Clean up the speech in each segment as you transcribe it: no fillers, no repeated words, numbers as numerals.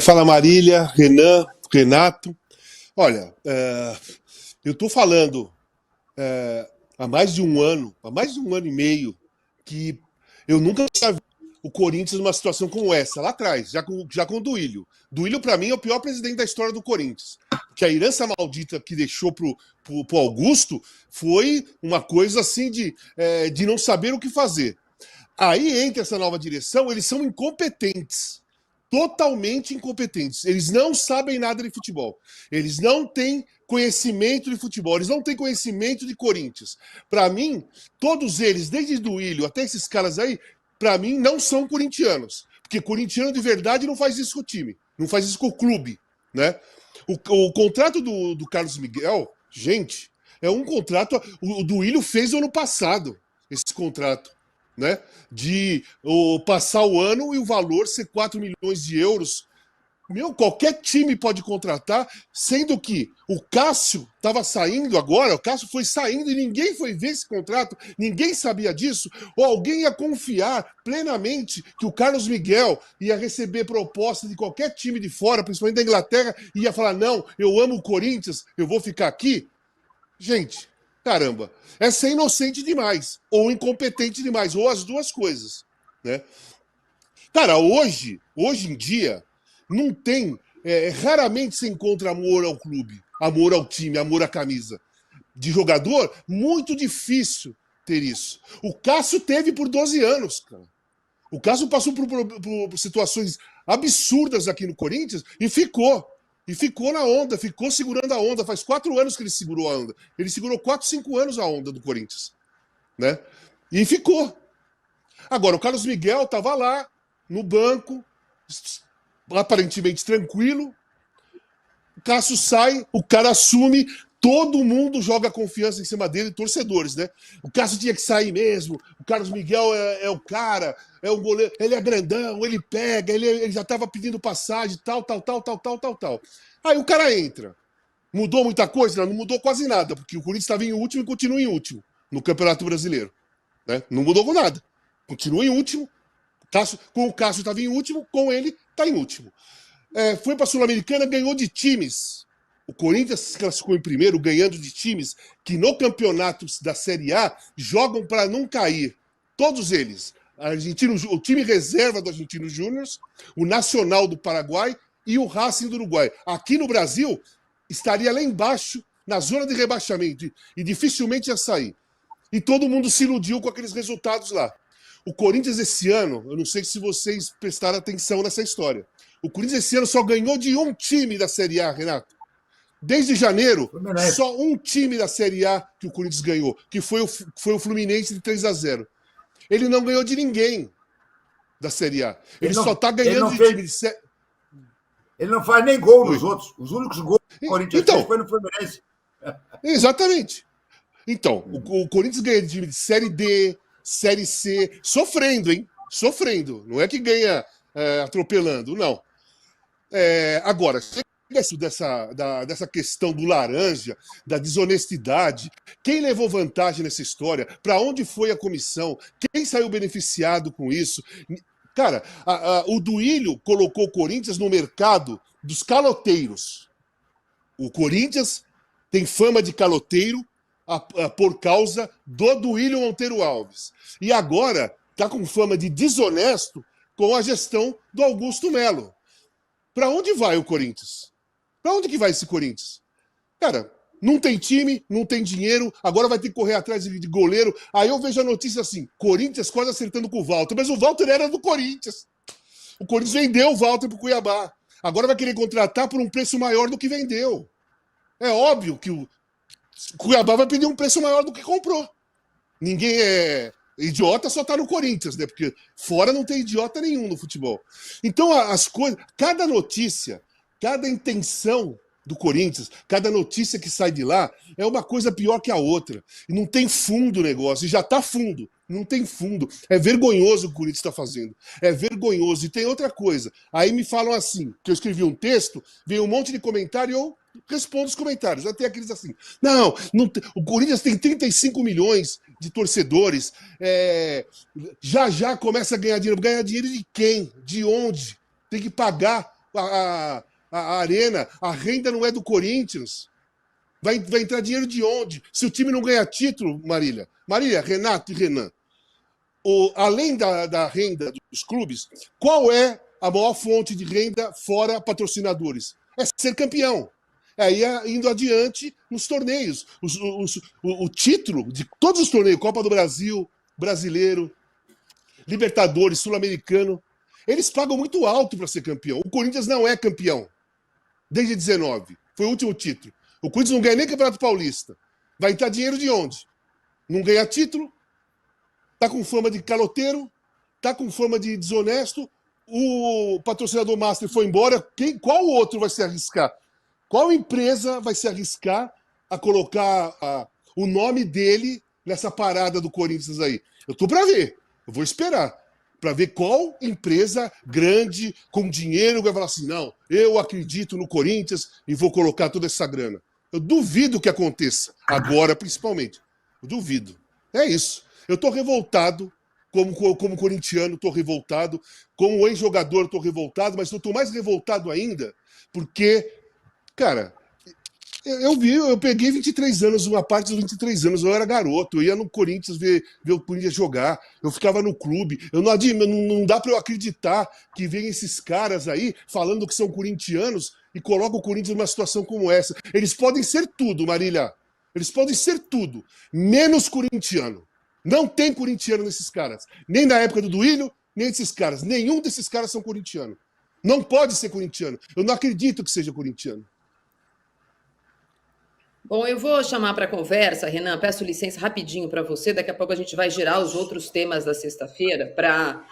Fala Marília, Renan, Renato. Olha, eu estou falando há mais de um ano, há mais de um ano e meio, que eu nunca vi o Corinthians numa situação como essa, lá atrás, já com o Duílio. Duílio, para mim, é o pior presidente da história do Corinthians. Porque a herança maldita que deixou pro Augusto foi uma coisa assim de não saber o que fazer. Aí entra essa nova direção, eles são incompetentes. Totalmente incompetentes. Eles não sabem nada de futebol. Eles não têm conhecimento de futebol. Eles não têm conhecimento de Corinthians. Para mim, todos eles, desde Duílio até esses caras aí, para mim, não são corintianos. Porque corintiano de verdade não faz isso com o time. Não faz isso com o clube. Né? O contrato do Carlos Miguel, gente, é um contrato... O Duílio fez no ano passado esse contrato. Né, de passar o ano e o valor ser 4 milhões de euros. Qualquer time pode contratar, sendo que o Cássio estava saindo agora, o Cássio foi saindo e ninguém foi ver esse contrato, ninguém sabia disso, ou alguém ia confiar plenamente que o Carlos Miguel ia receber proposta de qualquer time de fora, principalmente da Inglaterra, e ia falar, não, eu amo o Corinthians, eu vou ficar aqui. Gente, caramba, é ser inocente demais, ou incompetente demais, ou as duas coisas, né? Cara, hoje em dia, não tem, raramente se encontra amor ao clube, amor ao time, amor à camisa. De jogador, muito difícil ter isso. O Cássio teve por 12 anos, cara. O Cássio passou por situações absurdas aqui no Corinthians e ficou. E ficou na onda, ficou segurando a onda. Faz 4 anos que ele segurou a onda. Ele segurou 4, 5 anos a onda do Corinthians. Né? E ficou. Agora, o Carlos Miguel estava lá, no banco, aparentemente tranquilo. O Cássio sai, o cara assume, todo mundo joga confiança em cima dele, torcedores, né? O Cássio tinha que sair mesmo, o Carlos Miguel é o cara, é o goleiro, ele é grandão, ele pega, ele já estava pedindo passagem, tal. Aí o cara entra. Mudou muita coisa? Não mudou quase nada, porque o Corinthians estava em último e continua em último no Campeonato Brasileiro. Né? Não mudou com nada. Continua em último. Com o Cássio estava em último, com ele está em último. Foi para a Sul-Americana, ganhou de times. O Corinthians se classificou em primeiro, ganhando de times que no campeonato da Série A jogam para não cair. Todos eles. O time reserva do Argentino Júnior, o Nacional do Paraguai e o Racing do Uruguai. Aqui no Brasil, estaria lá embaixo, na zona de rebaixamento, e dificilmente ia sair. E todo mundo se iludiu com aqueles resultados lá. O Corinthians esse ano, eu não sei se vocês prestaram atenção nessa história, o Corinthians esse ano só ganhou de um time da Série A, Renato. Desde janeiro, só um time da Série A que o Corinthians ganhou, que foi o Fluminense de 3-0. Ele não ganhou de ninguém da Série A. Ele só está ganhando de time de Série A. Ele não faz nem gol nos outros. Os únicos gols que o Corinthians fez foi no Fluminense. Exatamente. Então, o Corinthians ganha de time de Série D, Série C, sofrendo, hein? Sofrendo. Não é que ganha atropelando, não. Agora, dessa questão do laranja, da desonestidade, quem levou vantagem nessa história? Para onde foi a comissão? Quem saiu beneficiado com isso? Cara, o Duílio colocou o Corinthians no mercado dos caloteiros. O Corinthians tem fama de caloteiro por causa do Duílio Monteiro Alves. E agora está com fama de desonesto com a gestão do Augusto Melo. Para onde vai o Corinthians? Para onde que vai esse Corinthians? Cara, não tem time, não tem dinheiro, agora vai ter que correr atrás de goleiro. Aí eu vejo a notícia assim, Corinthians quase acertando com o Walter, mas o Walter era do Corinthians. O Corinthians vendeu o Walter para o Cuiabá. Agora vai querer contratar por um preço maior do que vendeu. É óbvio que o Cuiabá vai pedir um preço maior do que comprou. Ninguém é idiota, só tá no Corinthians, né? Porque fora não tem idiota nenhum no futebol. Então as coisas, cada notícia, cada intenção do Corinthians, cada notícia que sai de lá é uma coisa pior que a outra. E não tem fundo o negócio, e já tá fundo. Não tem fundo. É vergonhoso o que o Corinthians está fazendo. É vergonhoso. E tem outra coisa. Aí me falam assim, que eu escrevi um texto, veio um monte de comentário e eu respondo os comentários. Já tem aqueles assim, não o Corinthians tem 35 milhões de torcedores, já começa a ganhar dinheiro. Ganhar dinheiro de quem? De onde? Tem que pagar a arena, a renda não é do Corinthians. Vai entrar dinheiro de onde? Se o time não ganhar título, Marília. Marília, Renato e Renan, além da renda dos clubes, qual é a maior fonte de renda fora patrocinadores? É ser campeão. Aí indo adiante nos torneios. O título de todos os torneios, Copa do Brasil, Brasileiro, Libertadores, Sul-Americano, eles pagam muito alto para ser campeão. O Corinthians não é campeão desde 19. Foi o último título. O Corinthians não ganha nem Campeonato Paulista. Vai entrar dinheiro de onde? Não ganha título, tá com fama de caloteiro, tá com fama de desonesto, o patrocinador master foi embora, qual outro vai se arriscar? Qual empresa vai se arriscar a colocar o nome dele nessa parada do Corinthians aí? Eu tô para ver, eu vou esperar, para ver qual empresa grande, com dinheiro, vai falar assim, não, eu acredito no Corinthians e vou colocar toda essa grana. Eu duvido que aconteça, agora principalmente. Eu duvido. É isso. Eu estou revoltado, como corintiano, estou revoltado, como ex-jogador, estou revoltado, mas eu estou mais revoltado ainda porque, cara, eu peguei 23 anos, uma parte dos 23 anos, eu era garoto, eu ia no Corinthians ver o Corinthians jogar, eu ficava no clube, não dá para eu acreditar que vem esses caras aí falando que são corintianos e colocam o Corinthians numa situação como essa. Eles podem ser tudo, Marília, eles podem ser tudo, menos corintiano. Não tem corintiano nesses caras, nem na época do Duílio, nem desses caras, nenhum desses caras são corintianos. Não pode ser corintiano, eu não acredito que seja corintiano. Bom, eu vou chamar para conversa, Renan, peço licença rapidinho para você, daqui a pouco a gente vai girar os outros temas da sexta-feira para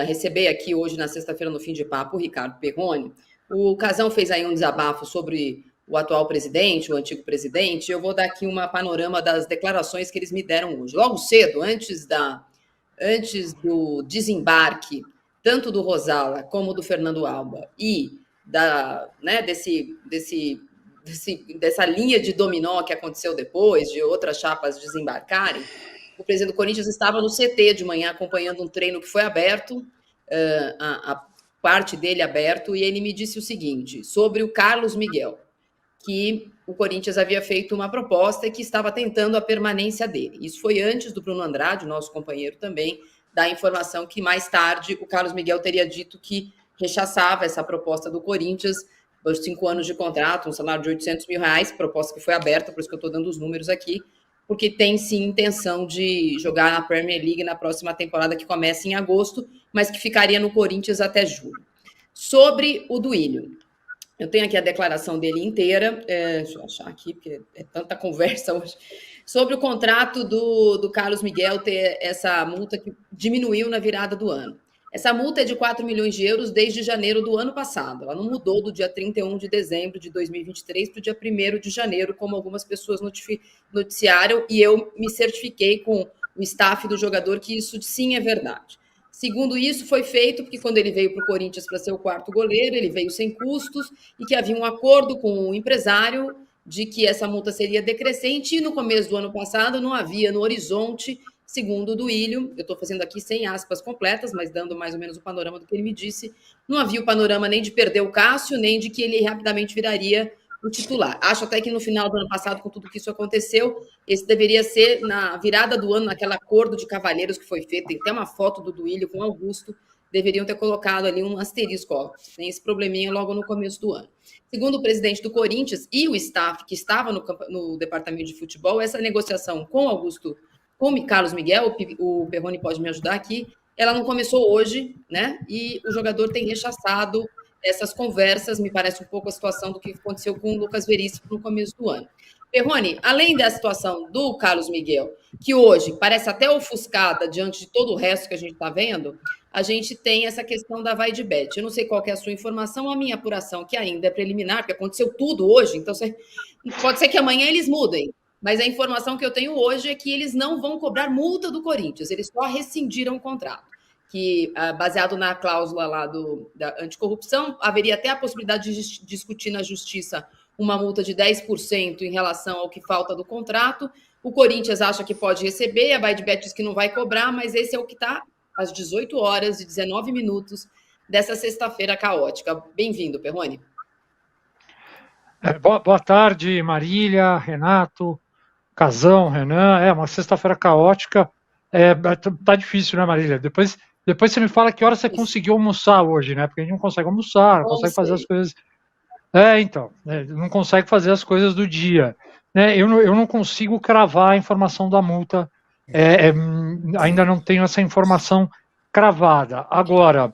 receber aqui hoje, na sexta-feira, no Fim de Papo, o Ricardo Perrone. O Casão fez aí um desabafo sobre o atual presidente, o antigo presidente, eu vou dar aqui uma panorama das declarações que eles me deram hoje. Logo cedo, antes do desembarque, tanto do Rosala como do Fernando Alba, e dessa linha de dominó que aconteceu depois, de outras chapas desembarcarem, o presidente do Corinthians estava no CT de manhã acompanhando um treino que foi aberto, a parte dele aberto, e ele me disse o seguinte, sobre o Carlos Miguel, que o Corinthians havia feito uma proposta e que estava tentando a permanência dele. Isso foi antes do Bruno Andrade, nosso companheiro também, dar informação que mais tarde o Carlos Miguel teria dito que rechaçava essa proposta do Corinthians, os 5 anos de contrato, um salário de R$800 mil, proposta que foi aberta, por isso que eu estou dando os números aqui, porque tem sim intenção de jogar na Premier League na próxima temporada, que começa em agosto, mas que ficaria no Corinthians até julho. Sobre o Duílio, eu tenho aqui a declaração dele inteira, deixa eu achar aqui, porque é tanta conversa hoje, sobre o contrato do Carlos Miguel ter essa multa que diminuiu na virada do ano. Essa multa é de 4 milhões de euros desde janeiro do ano passado. Ela não mudou do dia 31 de dezembro de 2023 para o dia 1º de janeiro, como algumas pessoas noticiaram, e eu me certifiquei com o staff do jogador que isso sim é verdade. Segundo isso, foi feito porque quando ele veio para o Corinthians para ser o 4º goleiro, ele veio sem custos e que havia um acordo com o empresário de que essa multa seria decrescente e no começo do ano passado não havia no horizonte, segundo o Duílio, eu estou fazendo aqui sem aspas completas, mas dando mais ou menos o panorama do que ele me disse, não havia o panorama nem de perder o Cássio, nem de que ele rapidamente viraria o titular. Acho até que no final do ano passado, com tudo que isso aconteceu, esse deveria ser na virada do ano, naquele acordo de cavalheiros que foi feito, tem até uma foto do Duílio com Augusto, deveriam ter colocado ali um asterisco, ó, tem esse probleminha logo no começo do ano. Segundo o presidente do Corinthians e o staff que estava no departamento de futebol, essa negociação com Augusto, com Carlos Miguel, o Perrone pode me ajudar aqui, ela não começou hoje, né? E o jogador tem rechaçado essas conversas, me parece um pouco a situação do que aconteceu com o Lucas Veríssimo no começo do ano. Perrone, além da situação do Carlos Miguel, que hoje parece até ofuscada diante de todo o resto que a gente está vendo, a gente tem essa questão da vai-de-bet. Eu não sei qual que é a sua informação, a minha apuração, que ainda é preliminar, porque aconteceu tudo hoje, então pode ser que amanhã eles mudem, mas a informação que eu tenho hoje é que eles não vão cobrar multa do Corinthians, eles só rescindiram o contrato, que, baseado na cláusula lá da anticorrupção, haveria até a possibilidade de discutir na justiça uma multa de 10% em relação ao que falta do contrato. O Corinthians acha que pode receber, a vai-de-bet diz que não vai cobrar, mas esse é o que está às 18 horas e 19 minutos dessa sexta-feira caótica. Bem-vindo, Perrone. Boa tarde, Marília, Renato, Casão, Renan. É uma sexta-feira caótica. Tá difícil, né, Marília? Depois você me fala que hora você conseguiu almoçar hoje, né? Porque a gente não consegue almoçar, não consegue fazer as coisas. Não consegue fazer as coisas do dia. Né? Eu não consigo cravar a informação da multa. Ainda não tenho essa informação cravada. Agora,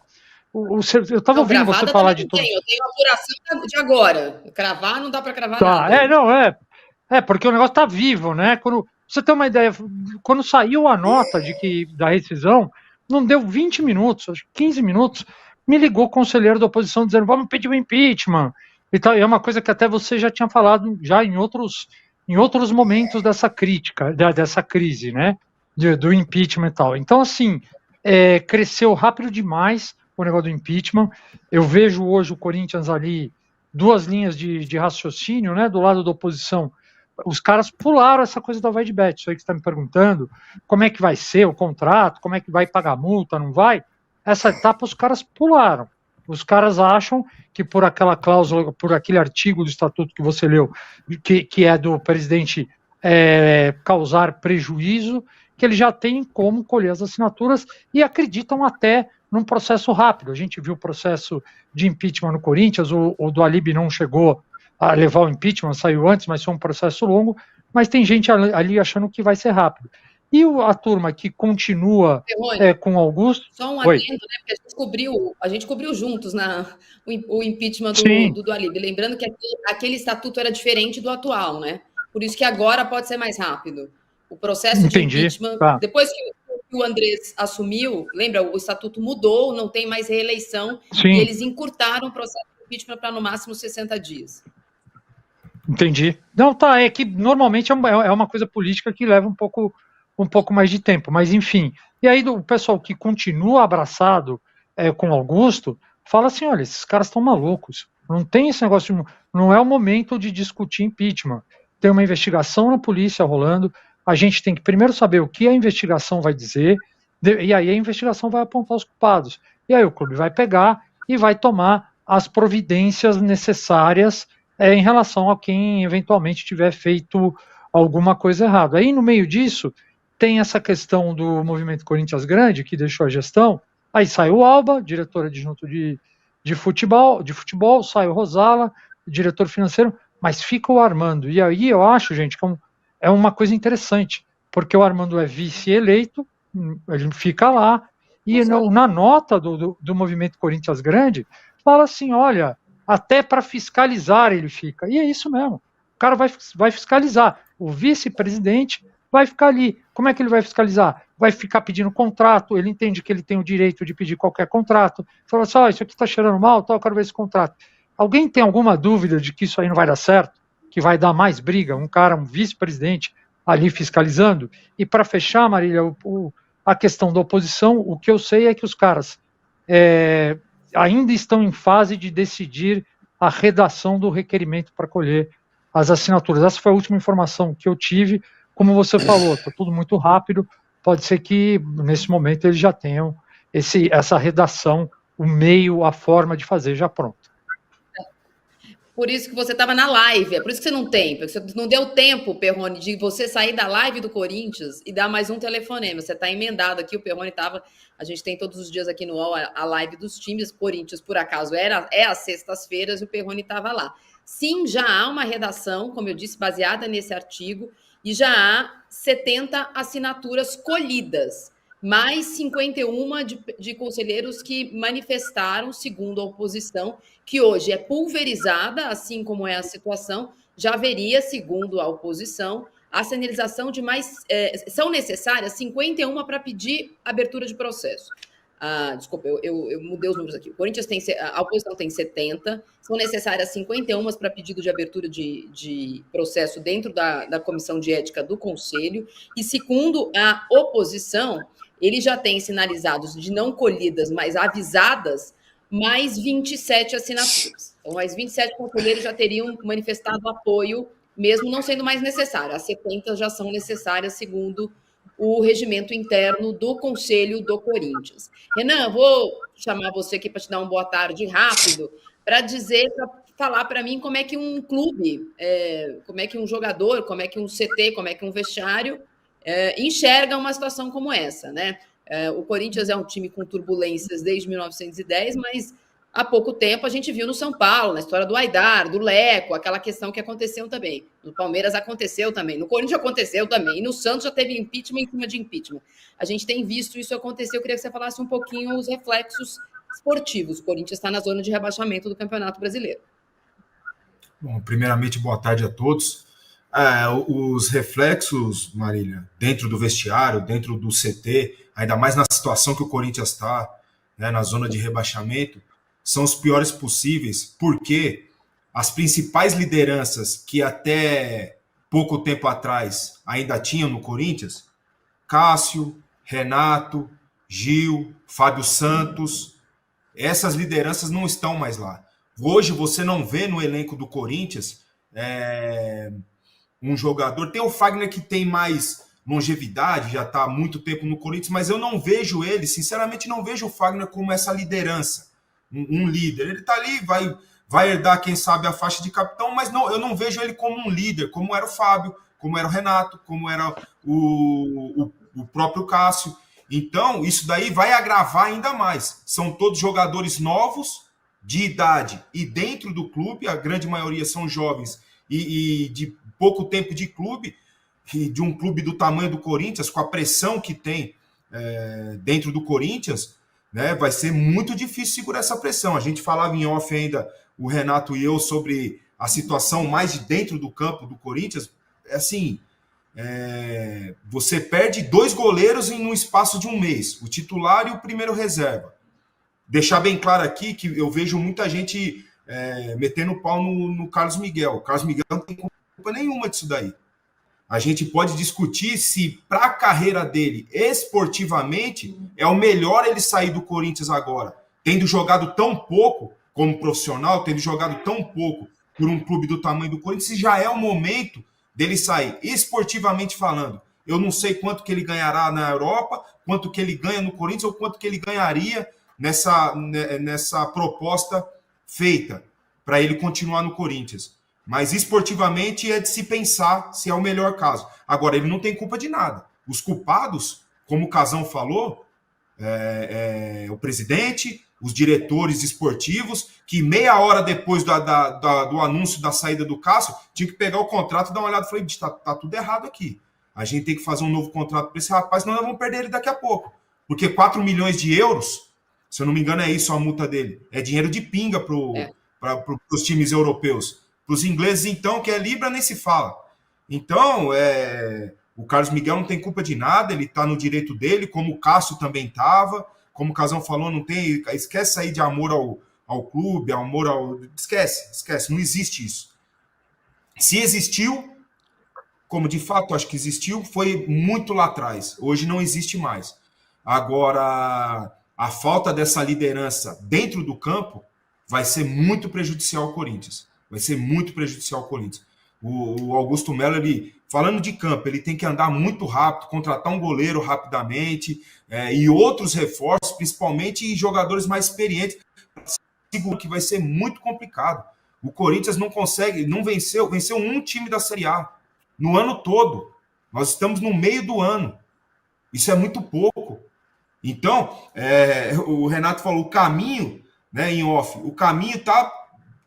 eu estava ouvindo você falar de tudo. Eu tenho a apuração de agora. Cravar não dá para cravar nada. Porque o negócio está vivo, né? Quando você tem uma ideia, quando saiu a nota da rescisão, não deu 20 minutos, acho que 15 minutos, me ligou o conselheiro da oposição dizendo: vamos pedir o impeachment. E tal. E é uma coisa que até você já tinha falado já em outros momentos dessa crítica, dessa crise, né? Do impeachment e tal. Então, assim, cresceu rápido demais o negócio do impeachment. Eu vejo hoje o Corinthians ali, duas linhas de raciocínio, né? Do lado da oposição, os caras pularam essa coisa da vai de bet. Isso aí que você está me perguntando, como é que vai ser o contrato, como é que vai pagar multa, não vai? Essa etapa os caras pularam. Os caras acham que por aquela cláusula, por aquele artigo do estatuto que você leu, que é do presidente causar prejuízo, que ele já tem como colher as assinaturas e acreditam até num processo rápido. A gente viu o processo de impeachment no Corinthians, o do Alib não chegou a levar o impeachment, saiu antes, mas foi um processo longo, mas tem gente ali achando que vai ser rápido. E a turma que continua com Augusto... Só um adendo, né, porque a gente cobriu juntos o impeachment do Alib, lembrando que aquele estatuto era diferente do atual, né? Por isso que agora pode ser mais rápido. O processo de impeachment, depois que o Andrés assumiu, lembra, o estatuto mudou, não tem mais reeleição, e eles encurtaram o processo de impeachment para no máximo 60 dias. Entendi. Não, é que normalmente é uma coisa política que leva um pouco mais de tempo, mas enfim. E aí o pessoal que continua abraçado com Augusto fala assim: olha, esses caras estão malucos. Não tem esse negócio, não é o momento de discutir impeachment. Tem uma investigação na polícia rolando, a gente tem que primeiro saber o que a investigação vai dizer, e aí a investigação vai apontar os culpados. E aí o clube vai pegar e vai tomar as providências necessárias em relação a quem eventualmente tiver feito alguma coisa errada. Aí no meio disso tem essa questão do movimento Corinthians Grande, que deixou a gestão, aí sai o Alba, diretor adjunto de futebol, sai o Rosala, diretor financeiro, mas fica o Armando. E aí eu acho, gente, que é uma coisa interessante, porque o Armando é vice-eleito, ele fica lá, e na nota do movimento Corinthians Grande, fala assim: olha, até para fiscalizar ele fica. E é isso mesmo. O cara vai fiscalizar. O vice-presidente vai ficar ali. Como é que ele vai fiscalizar? Vai ficar pedindo contrato, ele entende que ele tem o direito de pedir qualquer contrato. Fala assim: isso aqui está cheirando mal, eu quero ver esse contrato. Alguém tem alguma dúvida de que isso aí não vai dar certo? Que vai dar mais briga? Um vice-presidente ali fiscalizando? E para fechar, Marília, a questão da oposição, o que eu sei é que os caras ainda estão em fase de decidir a redação do requerimento para colher as assinaturas. Essa foi a última informação que eu tive. Como você falou, está tudo muito rápido, pode ser que nesse momento eles já tenham essa redação, o meio, a forma de fazer já pronto. Por isso que você estava na live, é por isso que você não tem, porque você não deu tempo, Perrone, de você sair da live do Corinthians e dar mais um telefonema. Você está emendado aqui, o Perrone estava... A gente tem todos os dias aqui no UOL a live dos times. Corinthians, por acaso, é às sextas-feiras e o Perrone estava lá. Sim, já há uma redação, como eu disse, baseada nesse artigo, e já há 70 assinaturas colhidas, mais 51 de conselheiros que manifestaram, segundo a oposição, que hoje é pulverizada, assim como é a situação, já haveria, segundo a oposição, a sinalização de mais... são necessárias 51 para pedir abertura de processo. Desculpa, eu mudei os números aqui. O Corinthians a oposição tem 70, são necessárias 51 para pedido de abertura de processo dentro da comissão de ética do Conselho, e segundo a oposição, ele já tem sinalizados de não colhidas, mas avisadas, mais 27 assinaturas. Então, mais 27 conselheiros já teriam manifestado apoio, mesmo não sendo mais necessário. As 70 já são necessárias, segundo o regimento interno do Conselho do Corinthians. Renan, vou chamar você aqui para te dar uma boa tarde rápido, para falar para mim como é que um clube, como é que um jogador, como é que um CT, como é que um vestiário enxerga uma situação como essa, né? O Corinthians é um time com turbulências desde 1910, mas há pouco tempo a gente viu no São Paulo, na história do Aidar, do Leco, aquela questão que aconteceu também. No Palmeiras aconteceu também, no Corinthians aconteceu também, e no Santos já teve impeachment em cima de impeachment. A gente tem visto isso acontecer. Eu queria que você falasse um pouquinho os reflexos esportivos. O Corinthians está na zona de rebaixamento do Campeonato Brasileiro. Bom, primeiramente, boa tarde a todos. Os reflexos, Marília, dentro do vestiário, dentro do CT, ainda mais na situação que o Corinthians está, né, na zona de rebaixamento, são os piores possíveis, porque as principais lideranças que até pouco tempo atrás ainda tinham no Corinthians, Cássio, Renato, Gil, Fábio Santos, essas lideranças não estão mais lá. Hoje você não vê no elenco do Corinthians um jogador... Tem o Fagner que tem mais longevidade, já está há muito tempo no Corinthians, mas eu não vejo ele, sinceramente não vejo o Fagner como essa liderança, um líder. Ele está ali, vai herdar, quem sabe, a faixa de capitão, mas não, eu não vejo ele como um líder, como era o Fábio, como era o Renato, como era o próprio Cássio. Então, isso daí vai agravar ainda mais. São todos jogadores novos, de idade e dentro do clube, a grande maioria são jovens e de pouco tempo de clube, de um clube do tamanho do Corinthians, com a pressão que tem dentro do Corinthians, né, vai ser muito difícil segurar essa pressão. A gente falava em off ainda, o Renato e eu, sobre a situação mais de dentro do campo do Corinthians. Assim, você perde 2 goleiros em um espaço de um mês, o titular e o primeiro reserva. Deixar bem claro aqui que eu vejo muita gente metendo pau no Carlos Miguel. O Carlos Miguel não tem culpa nenhuma disso daí. A gente pode discutir se, para a carreira dele, esportivamente, é o melhor ele sair do Corinthians agora, tendo jogado tão pouco como profissional, tendo jogado tão pouco por um clube do tamanho do Corinthians, se já é o momento dele sair, esportivamente falando. Eu não sei quanto que ele ganhará na Europa, quanto que ele ganha no Corinthians, ou quanto que ele ganharia nessa proposta feita para ele continuar no Corinthians. Mas esportivamente é de se pensar se é o melhor caso. Agora, ele não tem culpa de nada. Os culpados, como o Casão falou, o presidente, os diretores esportivos, que meia hora depois do anúncio da saída do Cássio, tinha que pegar o contrato e dar uma olhada e falar, tá tudo errado aqui. A gente tem que fazer um novo contrato para esse rapaz, senão nós vamos perder ele daqui a pouco. Porque 4 milhões de euros, se eu não me engano é isso a multa dele, é dinheiro de pinga para os times europeus. Para os ingleses, então, que é Libra, nem se fala. Então, o Carlos Miguel não tem culpa de nada, ele está no direito dele, como o Cássio também estava, como o Casão falou, não tem, esquece aí de amor ao clube, amor ao... Esquece, não existe isso. Se existiu, como de fato acho que existiu, foi muito lá atrás. Hoje não existe mais. Agora, a falta dessa liderança dentro do campo vai ser muito prejudicial ao Corinthians. Vai ser muito prejudicial ao Corinthians. O Augusto Melo, ele, falando de campo, ele tem que andar muito rápido, contratar um goleiro rapidamente e outros reforços, principalmente jogadores mais experientes, que vai ser muito complicado. O Corinthians não consegue, não venceu um time da Série A no ano todo. Nós estamos no meio do ano. Isso é muito pouco. Então, o Renato falou, o caminho, né, em off, o caminho está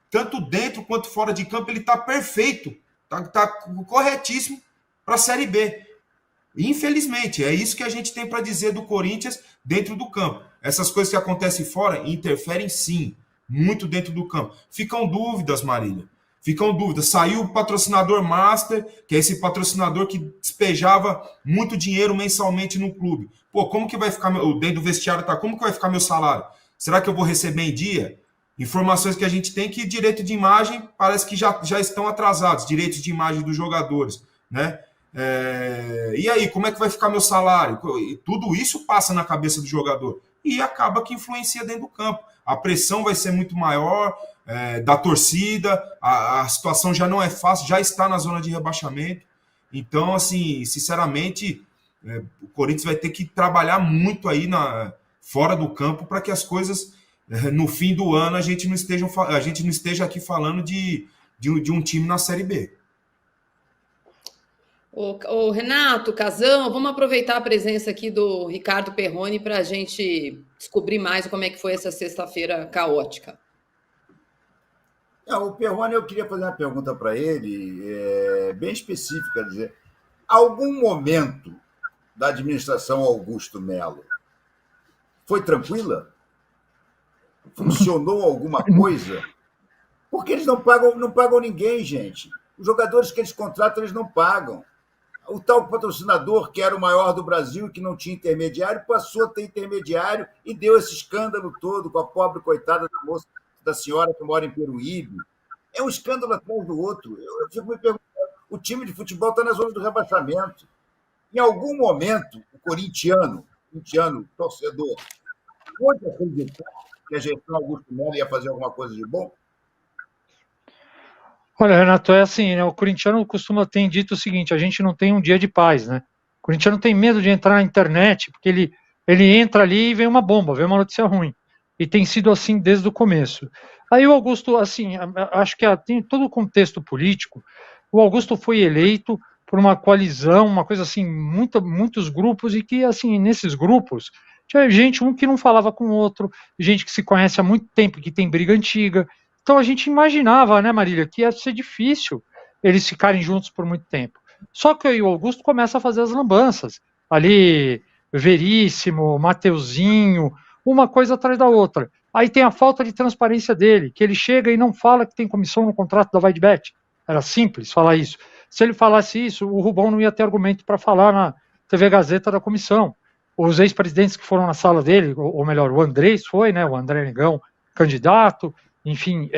tanto dentro quanto fora de campo, ele está perfeito, está corretíssimo para a Série B. Infelizmente, é isso que a gente tem para dizer do Corinthians dentro do campo. Essas coisas que acontecem fora interferem sim, muito dentro do campo. Ficam dúvidas, Marília. Ficam dúvidas. Saiu o patrocinador Master, que é esse patrocinador que despejava muito dinheiro mensalmente no clube. Pô, como que vai ficar, dentro do vestiário, tá? Como que vai ficar meu salário? Será que eu vou receber em dia? Informações que a gente tem que direito de imagem parece que já estão atrasados, direitos de imagem dos jogadores, né? E aí, como é que vai ficar meu salário? Tudo isso passa na cabeça do jogador e acaba que influencia dentro do campo. A pressão vai ser muito maior da torcida, a situação já não é fácil, já está na zona de rebaixamento. Então, assim, sinceramente, O Corinthians vai ter que trabalhar muito aí fora do campo para que as coisas, no fim do ano, a gente não esteja aqui falando de um time na Série B. Ô, Renato, Casão, vamos aproveitar a presença aqui do Ricardo Perrone para a gente descobrir mais como é que foi essa sexta-feira caótica. O Perrone, eu queria fazer uma pergunta para ele, bem específica, dizer, algum momento da administração Augusto Melo foi tranquila? Funcionou alguma coisa? Porque eles não pagam ninguém, gente. Os jogadores que eles contratam, eles não pagam. O tal patrocinador, que era o maior do Brasil, que não tinha intermediário, passou a ter intermediário e deu esse escândalo todo com a pobre coitada da moça, da senhora que mora em Peruíbe. É um escândalo atrás do outro. Eu fico me perguntando, o time de futebol está na zona do rebaixamento. Em algum momento, o corintiano, torcedor, pode acreditar que a gestão Augusto Melo ia fazer alguma coisa de bom? Olha, Renato, é assim, né? O corintiano costuma ter dito o seguinte: a gente não tem um dia de paz, né? O corintiano tem medo de entrar na internet, porque ele entra ali e vem uma bomba, vem uma notícia ruim. E tem sido assim desde o começo. Aí o Augusto, assim, acho que tem todo o contexto político. O Augusto foi eleito por uma coalizão, uma coisa assim, muitos grupos, e que, assim, nesses grupos, tinha gente, um que não falava com o outro, gente que se conhece há muito tempo, que tem briga antiga. Então a gente imaginava, né, Marília, que ia ser difícil eles ficarem juntos por muito tempo. Só que aí o Augusto começa a fazer as lambanças. Ali, Veríssimo, Mateuzinho, uma coisa atrás da outra. Aí tem a falta de transparência dele, que ele chega e não fala que tem comissão no contrato da VaideBet. Era simples falar isso. Se ele falasse isso, o Rubão não ia ter argumento para falar na TV Gazeta da comissão. Os ex-presidentes que foram na sala dele, ou melhor, o Andrés foi, né, o André Negão, candidato, enfim,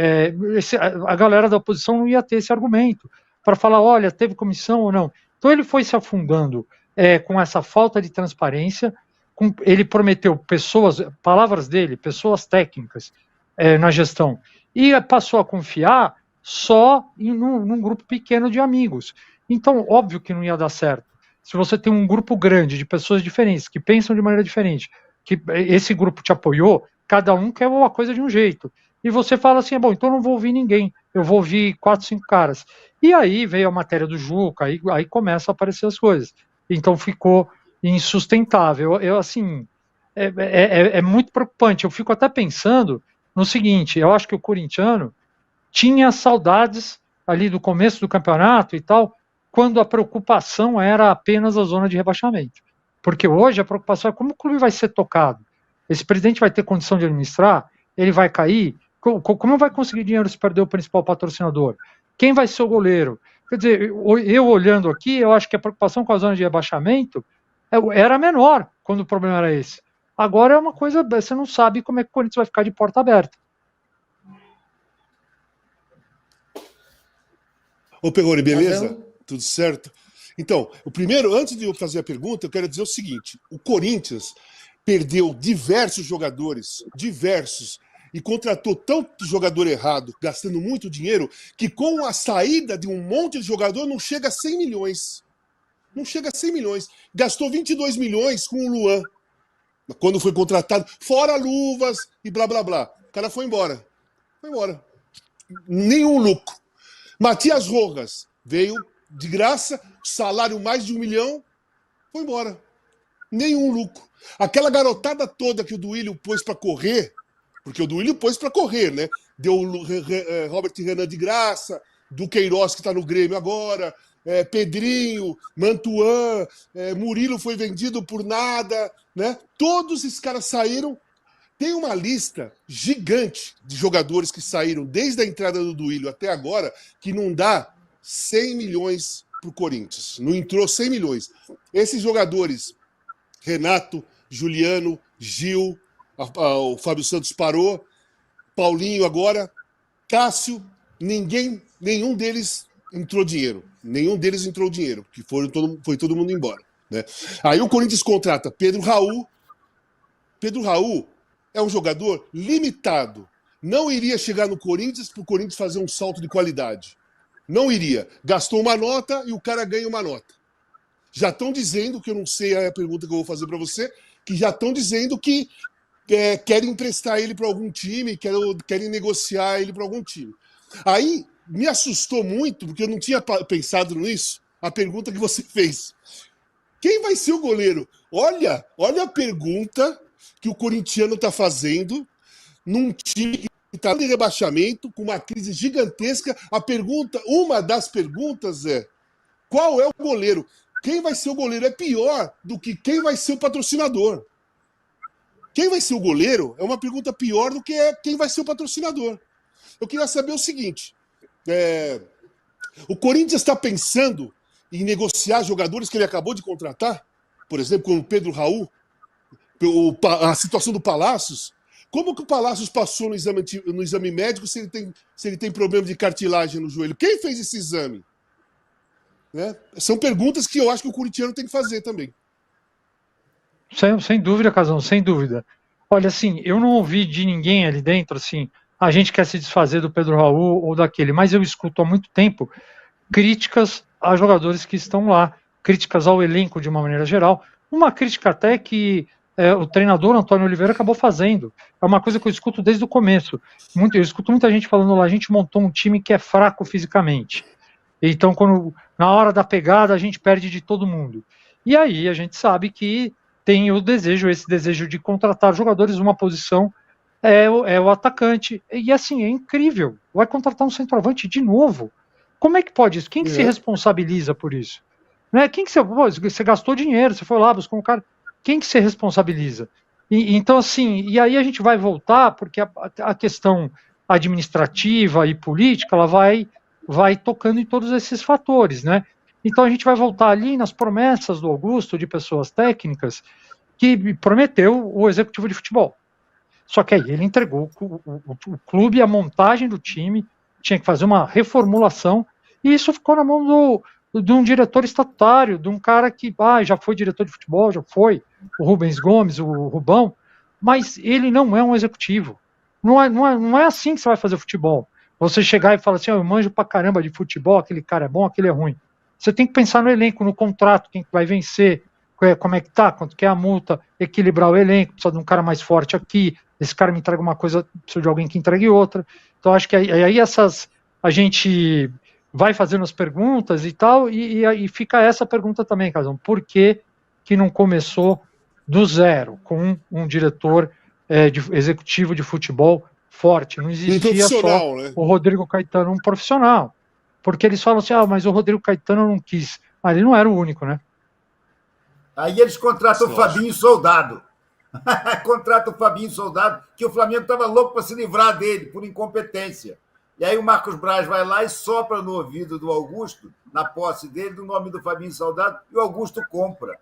a galera da oposição não ia ter esse argumento para falar, olha, teve comissão ou não. Então ele foi se afundando com essa falta de transparência, ele prometeu pessoas, palavras dele, pessoas técnicas na gestão, e passou a confiar só num grupo pequeno de amigos. Então, óbvio que não ia dar certo. Se você tem um grupo grande de pessoas diferentes, que pensam de maneira diferente, que esse grupo te apoiou, cada um quer uma coisa de um jeito. E você fala assim, bom, então eu não vou ouvir ninguém, eu vou ouvir 4, 5 caras. E aí veio a matéria do Juca, aí começam a aparecer as coisas. Então ficou insustentável. Eu assim, é muito preocupante. Eu fico até pensando no seguinte, eu acho que o corintiano tinha saudades ali do começo do campeonato e tal, quando a preocupação era apenas a zona de rebaixamento. Porque hoje a preocupação é como o clube vai ser tocado. Esse presidente vai ter condição de administrar? Ele vai cair? Como vai conseguir dinheiro se perder o principal patrocinador? Quem vai ser o goleiro? Quer dizer, eu olhando aqui, eu acho que a preocupação com a zona de rebaixamento era menor quando o problema era esse. Agora é uma coisa, você não sabe como é que o Corinthians vai ficar de porta aberta. Ô, Perrone, beleza? Tudo certo? Então, o primeiro, antes de eu fazer a pergunta, eu quero dizer o seguinte: o Corinthians perdeu diversos jogadores, e contratou tanto jogador errado, gastando muito dinheiro, que com a saída de um monte de jogador não chega a 100 milhões. Não chega a 100 milhões. Gastou 22 milhões com o Luan, quando foi contratado, fora luvas e blá, blá, blá. O cara foi embora. Foi embora. Nenhum lucro. Matias Rojas veio de graça, salário mais de 1 milhão, foi embora. Nenhum lucro. Aquela garotada toda que o Duílio pôs para correr, porque o Duílio pôs para correr, né? Deu o Robert Renan de graça, do Queiroz que está no Grêmio agora, Pedrinho, Mantuan, Murilo foi vendido por nada, né? Todos esses caras saíram. Tem uma lista gigante de jogadores que saíram desde a entrada do Duílio até agora, que não dá 100 milhões para o Corinthians. Não entrou 100 milhões. Esses jogadores, Renato, Juliano, Gil, o Fábio Santos parou, Paulinho agora, Cássio, nenhum deles entrou dinheiro. Nenhum deles entrou dinheiro, porque foi todo mundo embora, né? Aí o Corinthians contrata Pedro Raul. Pedro Raul é um jogador limitado. Não iria chegar no Corinthians para o Corinthians fazer um salto de qualidade. Não iria. Gastou uma nota e o cara ganha uma nota. Já estão dizendo, que eu não sei a pergunta que eu vou fazer para você, que já estão dizendo que querem emprestar ele para algum time, querem negociar ele para algum time. Aí me assustou muito, porque eu não tinha pensado nisso, a pergunta que você fez. Quem vai ser o goleiro? Olha a pergunta que o corintiano está fazendo num time que está em rebaixamento, com uma crise gigantesca. Uma das perguntas é: qual é o goleiro? Quem vai ser o goleiro é pior do que quem vai ser o patrocinador. Quem vai ser o goleiro é uma pergunta pior do que quem vai ser o patrocinador. Eu queria saber o seguinte: o Corinthians está pensando em negociar jogadores que ele acabou de contratar? Por exemplo, como o Pedro Raul, a situação do Palácios. Como que o Palácios passou no exame médico se ele tem problema de cartilagem no joelho? Quem fez esse exame? Né? São perguntas que eu acho que o corintiano tem que fazer também. Sem dúvida, Casão, sem dúvida. Olha, assim, eu não ouvi de ninguém ali dentro, assim, a gente quer se desfazer do Pedro Raul ou daquele, mas eu escuto há muito tempo críticas a jogadores que estão lá, críticas ao elenco de uma maneira geral, uma crítica até que o treinador Antônio Oliveira acabou fazendo. É uma coisa que eu escuto desde o começo. Eu escuto muita gente falando lá, a gente montou um time que é fraco fisicamente. Então, na hora da pegada, a gente perde de todo mundo. E aí a gente sabe que tem esse desejo de contratar jogadores numa posição, é o atacante. E assim, é incrível. Vai contratar um centroavante de novo. Como é que pode isso? Quem que se responsabiliza por isso? Né? Você gastou dinheiro, você foi lá, buscou um cara. Quem que se responsabiliza? Então, assim, e aí a gente vai voltar, porque a questão administrativa e política, ela vai tocando em todos esses fatores, né? Então a gente vai voltar ali nas promessas do Augusto, de pessoas técnicas, que prometeu o executivo de futebol. Só que aí ele entregou o clube, a montagem do time, tinha que fazer uma reformulação, e isso ficou na mão de um diretor estatutário, de um cara que já foi diretor de futebol, já foi, o Rubens Gomes, o Rubão, mas ele não é um executivo. Não é assim que você vai fazer futebol. Você chegar e falar assim, eu manjo pra caramba de futebol, aquele cara é bom, aquele é ruim. Você tem que pensar no elenco, no contrato, quem vai vencer, como é que tá, quanto que é a multa, equilibrar o elenco, precisa de um cara mais forte aqui, esse cara me entrega uma coisa, precisa de alguém que entregue outra. Então acho que aí a gente vai fazendo as perguntas e tal, e fica essa pergunta também, Casão, por que não começou do zero, com um diretor executivo de futebol forte? Não existia só, né, o Rodrigo Caetano, um profissional. Porque eles falam assim, mas o Rodrigo Caetano não quis. Mas ele não era o único, né? Aí eles contratam o Fabinho Soldado. Contrata o Fabinho Soldado, que o Flamengo estava louco para se livrar dele, por incompetência. E aí o Marcos Braz vai lá e sopra no ouvido do Augusto, na posse dele, do nome do Fabinho Soldado, e o Augusto compra.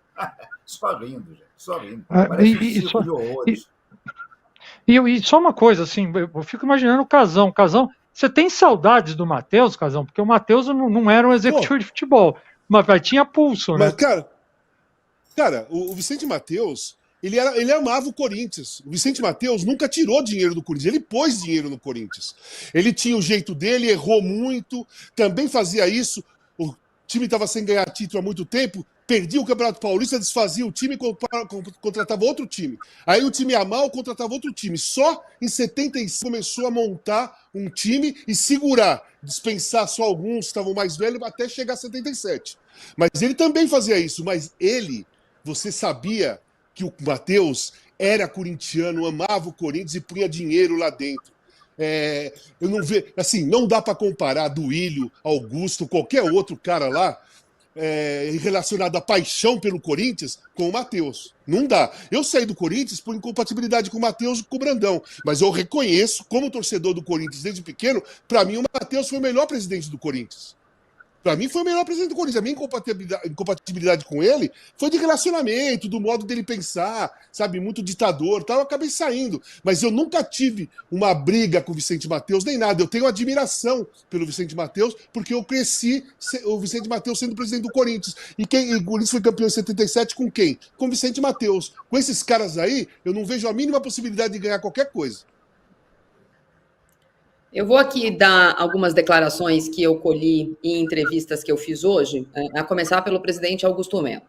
Só rindo, gente, só rindo. Parece um circo de horrores. E só uma coisa, assim, eu fico imaginando o Casão. Casão, você tem saudades do Matheus, Casão? Porque o Matheus não era um executivo de futebol, mas tinha pulso, né? Mas, cara, o Vicente Matheus, ele amava o Corinthians. O Vicente Matheus nunca tirou dinheiro do Corinthians, ele pôs dinheiro no Corinthians. Ele tinha o jeito dele, errou muito, também fazia isso. O time estava sem ganhar título há muito tempo, perdia o Campeonato Paulista, desfazia o time e contratava outro time. Aí o time ia mal, contratava outro time. Só em 75 começou a montar um time e segurar, dispensar só alguns que estavam mais velhos até chegar a 77. Mas ele também fazia isso, mas você sabia que o Matheus era corintiano, amava o Corinthians e punha dinheiro lá dentro. Eu não vejo, assim, não dá para comparar Duílio, Augusto, qualquer outro cara lá relacionado à paixão pelo Corinthians com o Matheus. Não dá. Eu saí do Corinthians por incompatibilidade com o Matheus e com o Brandão, mas eu reconheço, como torcedor do Corinthians desde pequeno, para mim o Matheus foi o melhor presidente do Corinthians. Para mim foi o melhor presidente do Corinthians. A minha incompatibilidade com ele foi de relacionamento, do modo dele pensar, sabe, muito ditador, tal. Eu acabei saindo. Mas eu nunca tive uma briga com o Vicente Matheus, nem nada. Eu tenho admiração pelo Vicente Matheus, porque eu cresci o Vicente Matheus sendo presidente do Corinthians. E o Corinthians foi campeão em 77 com quem? Com o Vicente Matheus. Com esses caras aí, eu não vejo a mínima possibilidade de ganhar qualquer coisa. Eu vou aqui dar algumas declarações que eu colhi em entrevistas que eu fiz hoje, a começar pelo presidente Augusto Melo.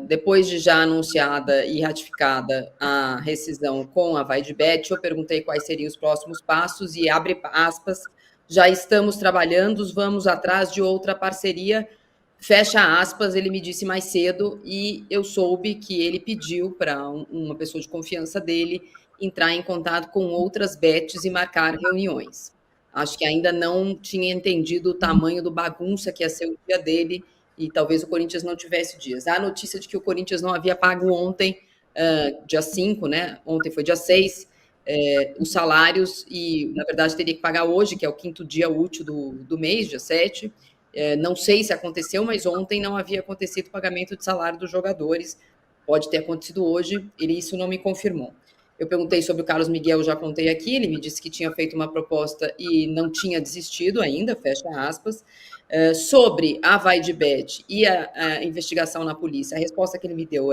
Depois de já anunciada e ratificada a rescisão com a VaideBet, eu perguntei quais seriam os próximos passos e, abre aspas, já estamos trabalhando, vamos atrás de outra parceria, fecha aspas, ele me disse mais cedo, e eu soube que ele pediu para uma pessoa de confiança dele entrar em contato com outras bets e marcar reuniões. Acho que ainda não tinha entendido o tamanho do bagunça que ia ser o dia dele, e talvez o Corinthians não tivesse dias. Há a notícia de que o Corinthians não havia pago ontem, dia 5, né? Ontem foi dia 6, os salários, e, na verdade, teria que pagar hoje, que é o 5º dia útil do mês, dia 7. Não sei se aconteceu, mas ontem não havia acontecido o pagamento de salário dos jogadores. Pode ter acontecido hoje, isso não me confirmou. Eu perguntei sobre o Carlos Miguel, já contei aqui, ele me disse que tinha feito uma proposta e não tinha desistido ainda, fecha aspas. Sobre a VaideBet e a investigação na polícia, a resposta que ele me deu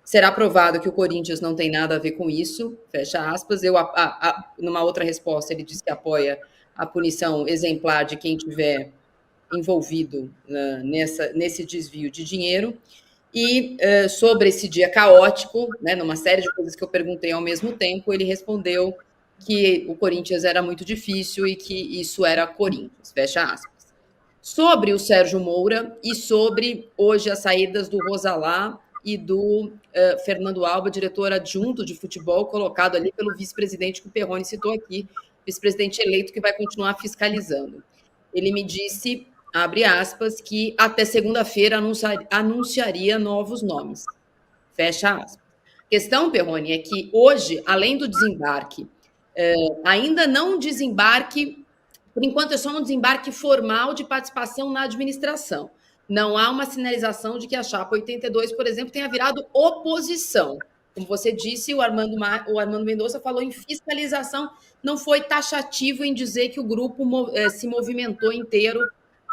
será provado que o Corinthians não tem nada a ver com isso, fecha aspas. Numa outra resposta, ele disse que apoia a punição exemplar de quem tiver envolvido nesse desvio de dinheiro. E sobre esse dia caótico, né, numa série de coisas que eu perguntei ao mesmo tempo, ele respondeu que o Corinthians era muito difícil e que isso era Corinthians, fecha aspas. Sobre o Sérgio Moura e sobre, hoje, as saídas do Rosalá e do Fernando Alba, diretor adjunto de futebol, colocado ali pelo vice-presidente que o Perrone citou aqui, vice-presidente eleito que vai continuar fiscalizando. Ele me disse, abre aspas, que até segunda-feira anunciaria novos nomes. Fecha aspas. A questão, Perrone, é que hoje, além do desembarque, ainda não desembarque, por enquanto é só um desembarque formal de participação na administração. Não há uma sinalização de que a Chapa 82, por exemplo, tenha virado oposição. Como você disse, o Armando Mendonça falou em fiscalização, não foi taxativo em dizer que o grupo se movimentou inteiro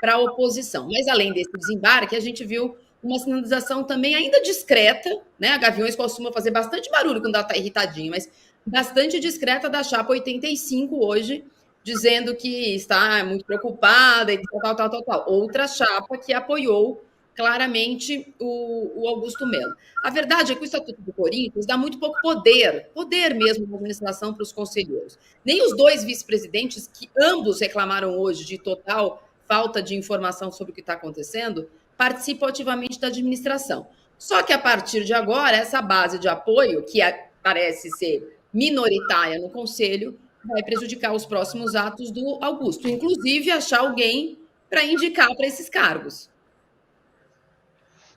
para a oposição. Mas, além desse desembarque, a gente viu uma sinalização também ainda discreta, né? A Gaviões costuma fazer bastante barulho quando ela está irritadinha, mas bastante discreta da Chapa 85 hoje, dizendo que está muito preocupada e tal. Outra chapa que apoiou claramente o Augusto Melo. A verdade é que o Estatuto do Corinthians dá muito pouco poder mesmo na administração para os conselheiros. Nem os dois vice-presidentes, que ambos reclamaram hoje de total falta de informação sobre o que está acontecendo, participam ativamente da administração. Só que, a partir de agora, essa base de apoio, que parece ser minoritária no Conselho, vai prejudicar os próximos atos do Augusto, inclusive achar alguém para indicar para esses cargos.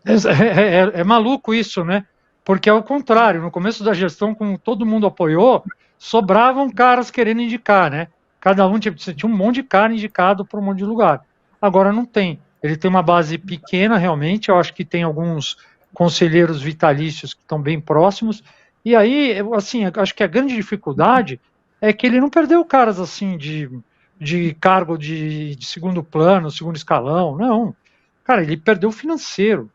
É maluco isso, né? Porque é o contrário, no começo da gestão, como todo mundo apoiou, sobravam caras querendo indicar, né? Cada um tinha um monte de cara indicado para um monte de lugar. Agora não tem. Ele tem uma base pequena, realmente. Eu acho que tem alguns conselheiros vitalícios que estão bem próximos. E aí, assim, acho que a grande dificuldade é que ele não perdeu caras assim de cargo de segundo plano, segundo escalão, não. Cara, ele perdeu o financeiro,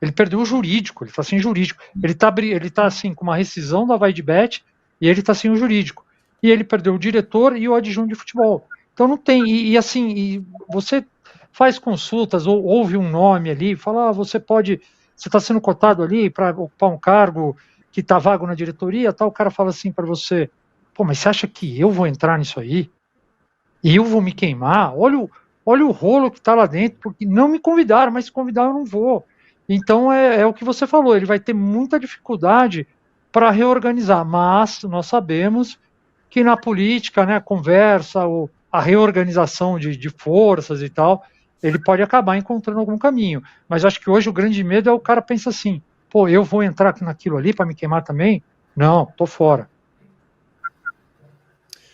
ele perdeu o jurídico, ele está sem jurídico. Ele tá assim, com uma rescisão da VaideBet e ele está sem o jurídico. E ele perdeu o diretor e o adjunto de futebol. Então não tem, e assim, você faz consultas, ou ouve um nome ali, fala, você está sendo cotado ali para ocupar um cargo que está vago na diretoria, tal, o cara fala assim para você, pô, mas você acha que eu vou entrar nisso aí? E eu vou me queimar? Olha o rolo que está lá dentro, porque não me convidaram, mas se convidar eu não vou. Então é o que você falou, ele vai ter muita dificuldade para reorganizar, mas nós sabemos que na política, né, a conversa, a reorganização de forças e tal, ele pode acabar encontrando algum caminho. Mas acho que hoje o grande medo é o cara pensa assim, pô, eu vou entrar naquilo ali para me queimar também? Não, tô fora.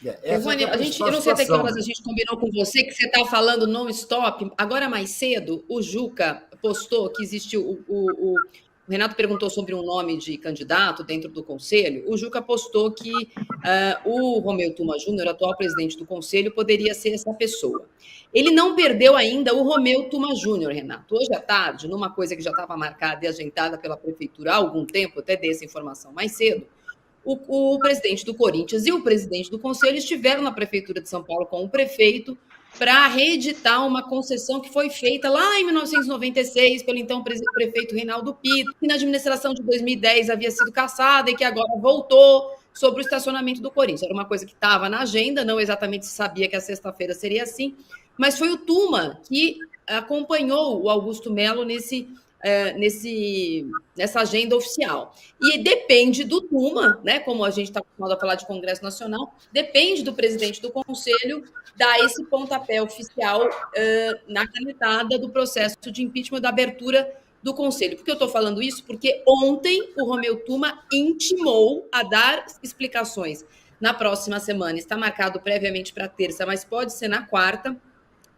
Ivone, eu não sei até que horas a gente combinou com você que você está falando non-stop. Agora, mais cedo, o Juca postou que existiu. O Renato perguntou sobre um nome de candidato dentro do Conselho. O Juca postou que o Romeu Tuma Júnior, atual presidente do Conselho, poderia ser essa pessoa. Ele não perdeu ainda o Romeu Tuma Júnior, Renato. Hoje à tarde, numa coisa que já estava marcada e agendada pela Prefeitura há algum tempo, até dei essa informação mais cedo, o presidente do Corinthians e o presidente do Conselho estiveram na Prefeitura de São Paulo com o prefeito para reeditar uma concessão que foi feita lá em 1996 pelo então prefeito Reinaldo Pito, que na administração de 2010 havia sido cassada e que agora voltou sobre o estacionamento do Corinthians. Era uma coisa que estava na agenda, não exatamente se sabia que a sexta-feira seria assim, mas foi o Tuma que acompanhou o Augusto Melo nessa agenda oficial. E depende do Tuma, né, como a gente está acostumado a falar de Congresso Nacional, depende do presidente do Conselho dar esse pontapé oficial na canetada do processo de impeachment, da abertura do Conselho. Por que eu estou falando isso? Porque ontem o Romeu Tuma intimou a dar explicações na próxima semana. Está marcado previamente para terça, mas pode ser na quarta,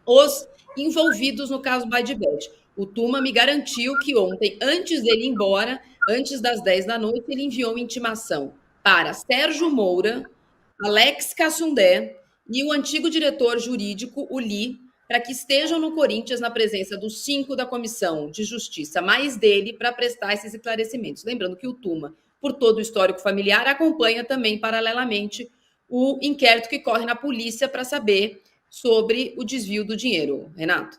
os envolvidos no caso Baidibet. O Tuma me garantiu que ontem, antes dele ir embora, antes das 10 da noite, ele enviou uma intimação para Sérgio Moura, Alex Cassundé e o antigo diretor jurídico, o Li, para que estejam no Corinthians na presença dos 5 da Comissão de Justiça, mais dele, para prestar esses esclarecimentos. Lembrando que o Tuma, por todo o histórico familiar, acompanha também, paralelamente, o inquérito que corre na polícia para saber sobre o desvio do dinheiro. Renato?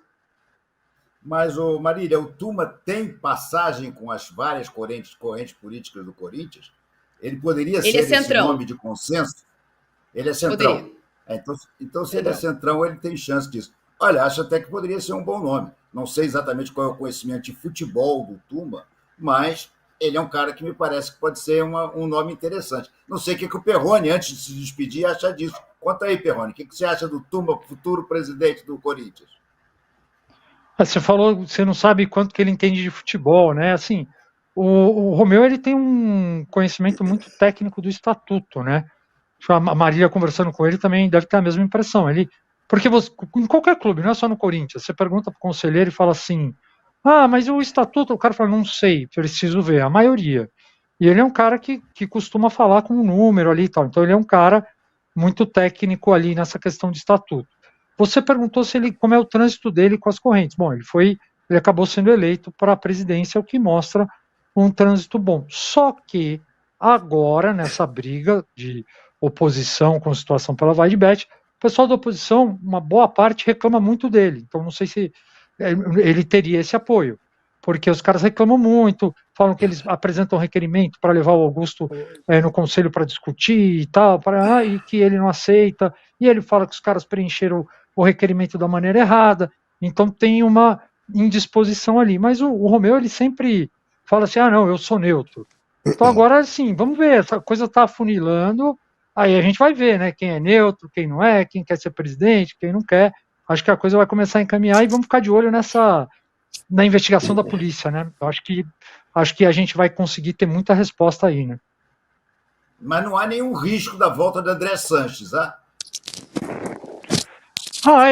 Mas, Marília, o Tuma tem passagem com as várias correntes políticas do Corinthians? Ele poderia ser esse nome de consenso? Ele é centrão. Então, se ele é centrão, ele tem chance disso. Olha, acho até que poderia ser um bom nome. Não sei exatamente qual é o conhecimento de futebol do Tuma, mas ele é um cara que me parece que pode ser um nome interessante. Não sei o que o Perrone, antes de se despedir, acha disso. Conta aí, Perrone, o que você acha do Tuma, futuro presidente do Corinthians? Você falou, você não sabe quanto que ele entende de futebol, né? Assim, o Romeu, ele tem um conhecimento muito técnico do estatuto, né? A Marília conversando com ele também deve ter a mesma impressão. Porque em qualquer clube, não é só no Corinthians, você pergunta para o conselheiro e fala assim, mas o estatuto, o cara fala, não sei, preciso ver, a maioria. E ele é um cara que costuma falar com um número ali e tal, então ele é um cara muito técnico ali nessa questão de estatuto. Você perguntou como é o trânsito dele com as correntes. Bom, ele acabou sendo eleito para a presidência, o que mostra um trânsito bom. Só que agora, nessa briga de oposição com a situação pela Vaidbet, o pessoal da oposição, uma boa parte, reclama muito dele. Então, não sei se ele teria esse apoio, porque os caras reclamam muito, falam que eles apresentam requerimento para levar o Augusto no conselho para discutir e tal, e que ele não aceita, e ele fala que os caras preencheram o requerimento da maneira errada, então tem uma indisposição ali. Mas o Romeu, ele sempre fala assim, não, eu sou neutro. Então agora, sim, vamos ver, essa coisa está afunilando, aí a gente vai ver, né, quem é neutro, quem não é, quem quer ser presidente, quem não quer. Acho que a coisa vai começar a encaminhar e vamos ficar de olho na investigação da polícia, né? Eu acho que a gente vai conseguir ter muita resposta aí, né? Mas não há nenhum risco da volta de André Sanches,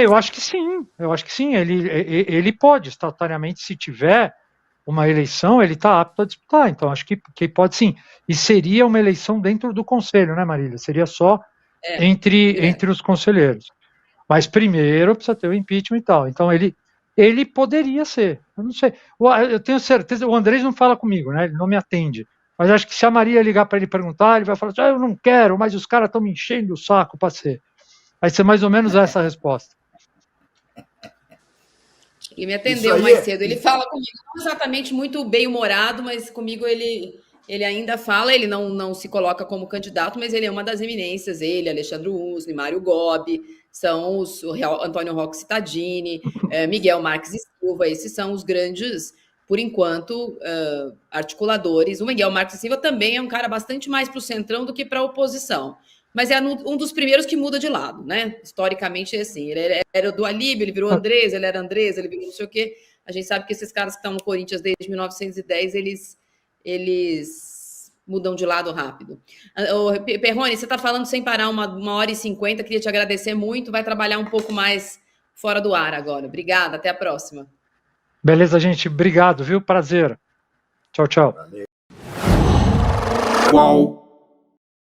eu acho que sim. Ele pode, estatutariamente, se tiver uma eleição, ele está apto a disputar. Então, acho que pode sim. E seria uma eleição dentro do conselho, né, Marília? Seria só entre os conselheiros. Mas primeiro precisa ter o impeachment e tal. Então, ele poderia ser. Eu não sei. Eu tenho certeza, o Andrés não fala comigo, né? Ele não me atende. Mas acho que se a Maria ligar para ele perguntar, ele vai falar assim, eu não quero, mas os caras estão me enchendo o saco para ser. Vai ser mais ou menos essa a resposta. Ele me atendeu mais cedo. Ele fala comigo, não exatamente muito bem-humorado, mas comigo ele ainda fala, ele não se coloca como candidato, mas ele é uma das eminências, ele, Alexandre Usni, Mário Gobi, são o Antônio Roque Cittadini, Miguel Marques e Silva, esses são os grandes, por enquanto, articuladores. O Miguel Marques e Silva também é um cara bastante mais para o centrão do que para a oposição. Mas é um dos primeiros que muda de lado, né? Historicamente é assim. Ele era do Alíbio, ele virou Andrés, ele era Andrés, ele virou não sei o quê. A gente sabe que esses caras que estão no Corinthians desde 1910, eles mudam de lado rápido. Perrone, você está falando sem parar 1h50, queria te agradecer muito. Vai trabalhar um pouco mais fora do ar agora. Obrigada, até a próxima. Beleza, gente. Obrigado, viu? Prazer. Tchau, tchau. Valeu. Qual?